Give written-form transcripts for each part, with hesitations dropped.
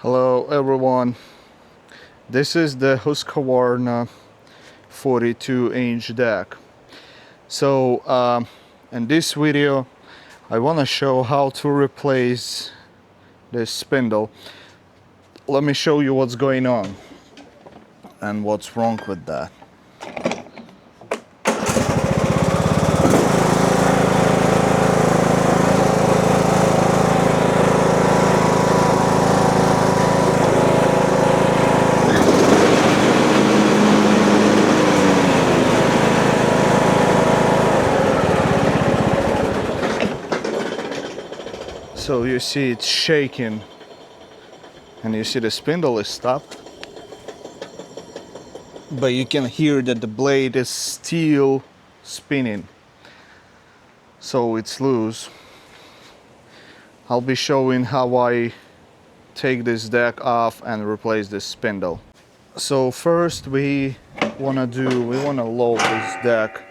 Hello everyone, this is the Husqvarna 42-inch deck. So in this video I want to show how to replace this spindle. Let me show you what's going on and what's wrong with that. So you see it's shaking and you see the spindle is stopped, but you can hear that the blade is still spinning, so it's loose. I'll be showing how I take this deck off and replace this spindle. So first we want to load this deck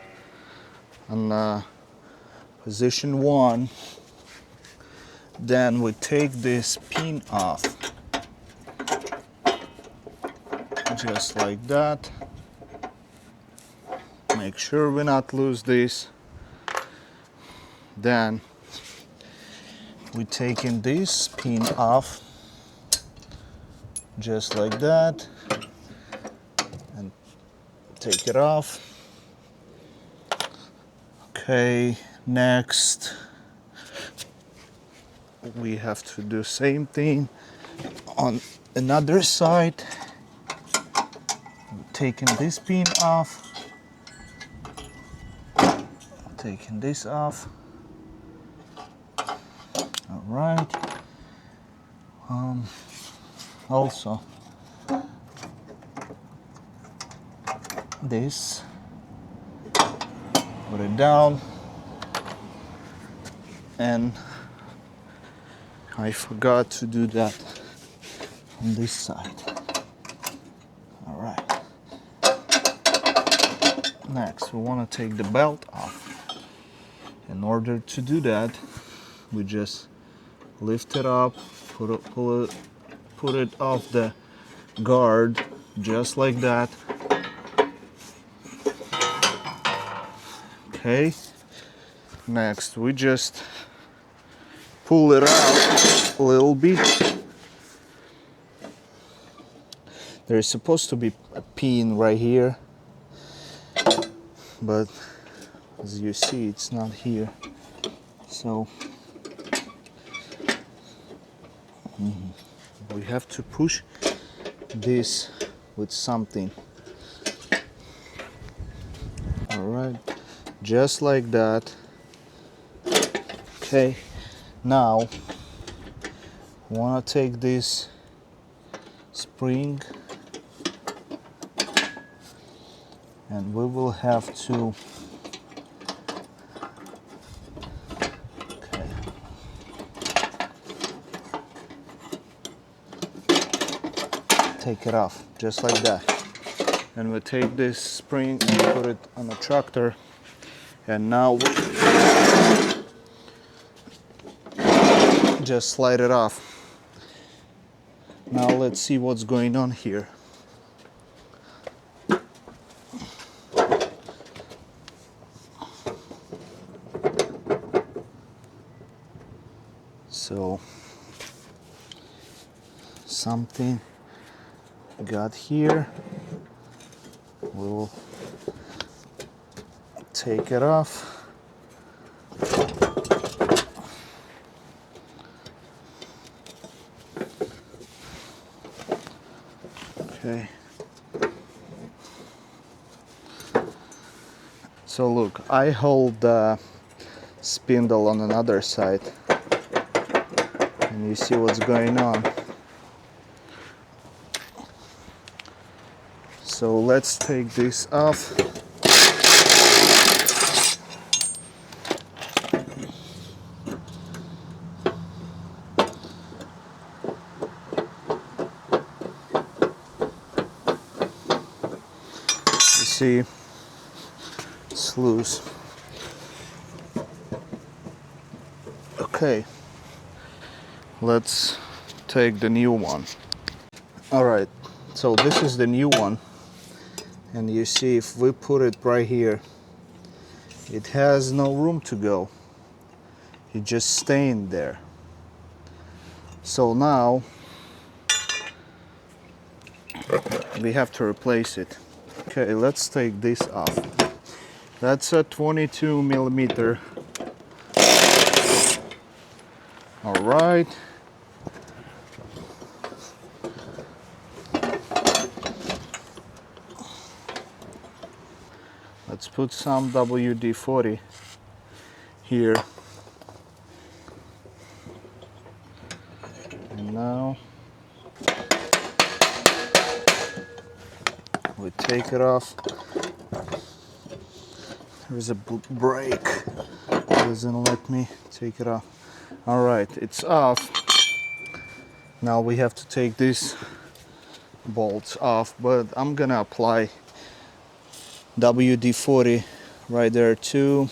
on position 1. Then we take this pin off, just like that. Make sure we not lose this. Then we taking this pin off, just like that, and take it off. Okay, next we have to do same thing on another side. Taking this pin off, taking this off. All right. Also this, put it down, and I forgot to do that on this side. All right. Next, we want to take the belt off. In order to do that, we just lift it up, put it off the guard, just like that. Okay. Next, we just pull it out a little bit. There's supposed to be a pin right here, but as you see, it's not here. So we have to push this with something. All right, just like that. Okay. Now, I want to take this spring and we will have to take it off, just like that. And we take this spring and put it on the tractor, and now just slide it off. Now let's see what's going on here. So something got here. We'll take it off. Okay. So look, I hold the spindle on another side, and you see what's going on. So let's take this off. You see, it's loose. Okay, let's take the new one. All right, so this is the new one, and you see if we put it right here, it has no room to go. It just staying there. So now we have to replace it. Okay, let's take this off. That's a 22 millimeter. All right. Let's put some WD-40 here. And now we take it off. There's a brake. Doesn't let me take it off. All right, it's off. Now we have to take these bolts off, but I'm gonna apply WD-40 right there too.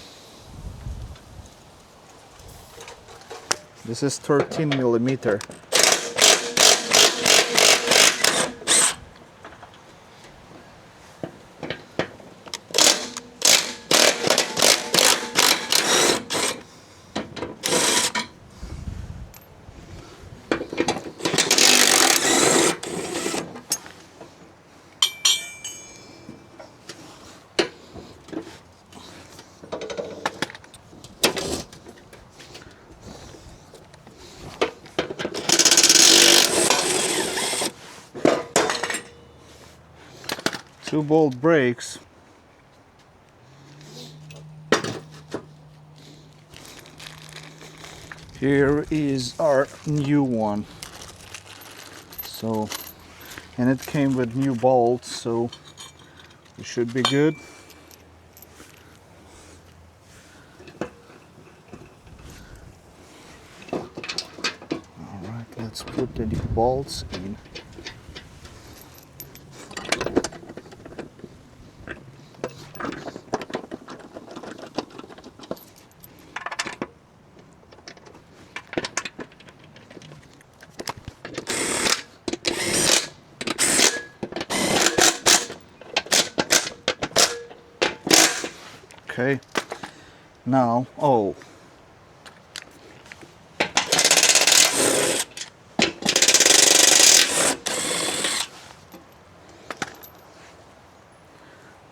This is 13 millimeter. Two bolt brakes. Here is our new one. So, and it came with new bolts, so it should be good. All right, let's put the new bolts in. Okay, now, oh,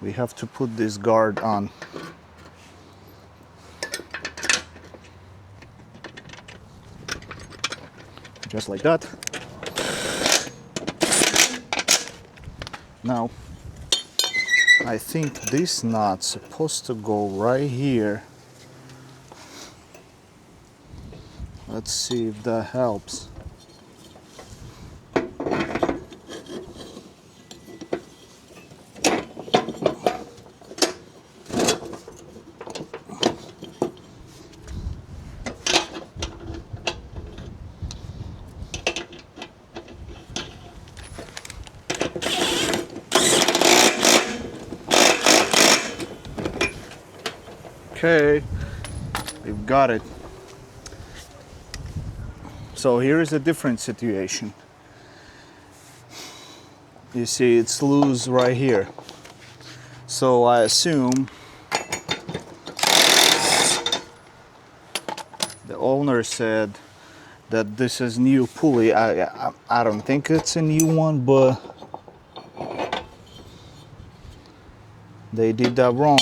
we have to put this guard on. Just like that. Now, I think this knot's supposed to go right here. Let's see if that helps. Okay, we've got it. So here is a different situation. You see it's loose right here. So I assume the owner said that this is new pulley. I don't think it's a new one, but they did that wrong.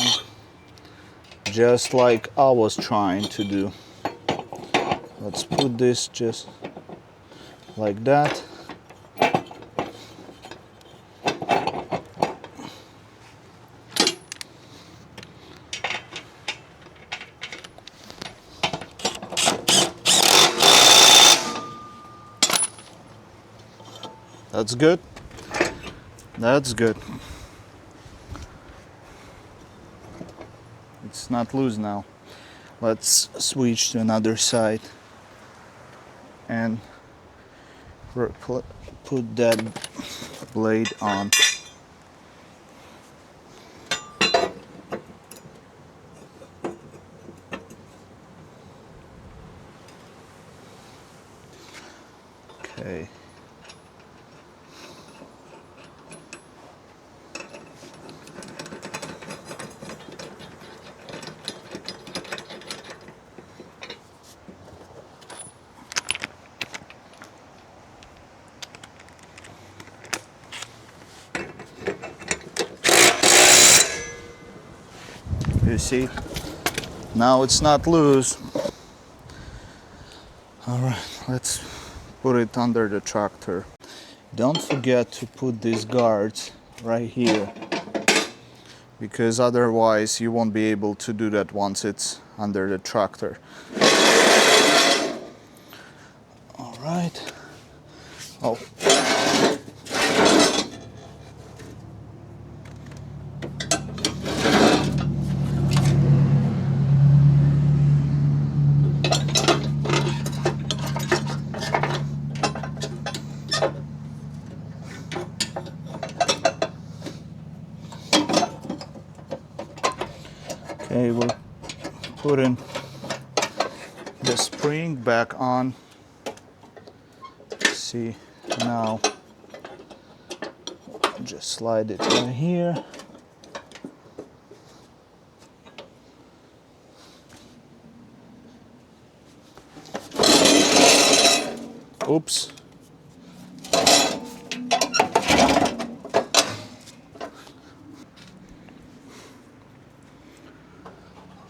Just like I was trying to do. Let's put this just like that. That's good. That's good. It's not loose now. Let's switch to another side and put that blade on. Okay. You see? Now it's not loose. All right, let's put it under the tractor. Don't forget to put these guards right here, because otherwise you won't be able to do that once it's under the tractor. All right. Oh. Okay, we're putting the spring back on. See, now just slide it right here. Oops.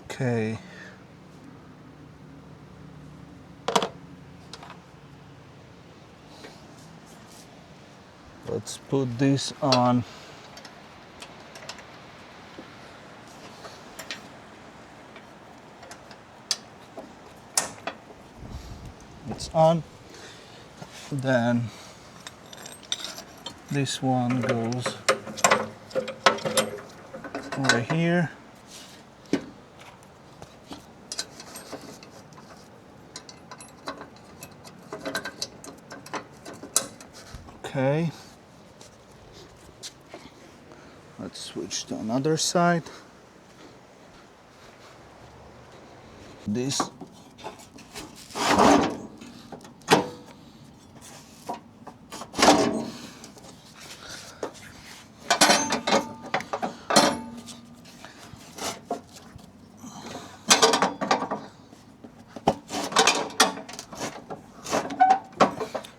Okay. Let's put this on. It's on. Then this one goes over here. Okay. Let's switch to another side. This.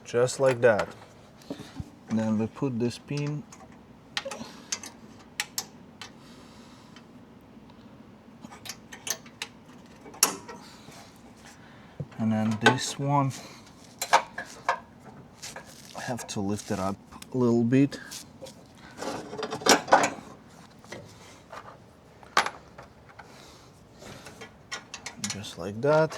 Just like that. And then we put this pin and then this one, I have to lift it up a little bit. Just like that.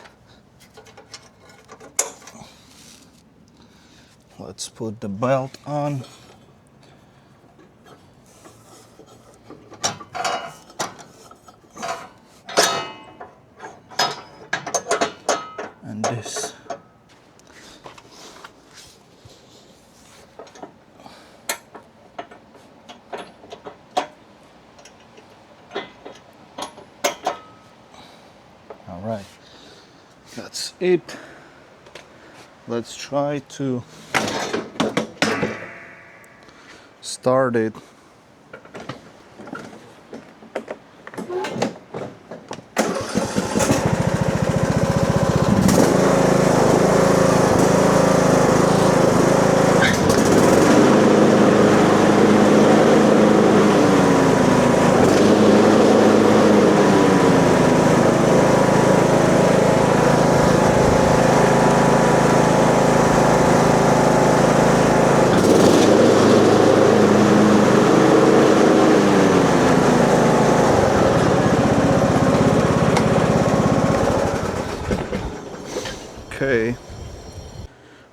Let's put the belt on. And this. All right, that's it. Let's try to start it.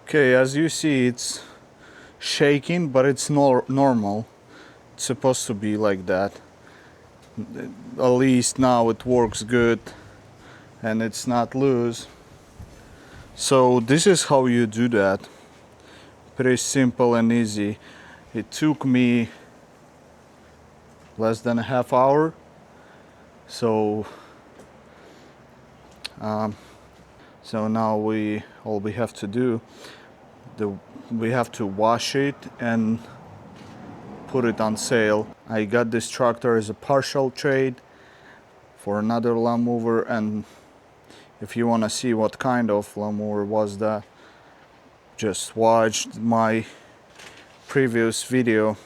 Okay, as you see, it's shaking, but it's normal. It's supposed to be like that. At least now it works good and it's not loose. So this is how you do that. Pretty simple and easy. It took me less than a half hour. So now all we have to do, we have to wash it and put it on sale. I got this tractor as a partial trade for another lawnmower, and if you want to see what kind of lawnmower was that, just watch my previous video.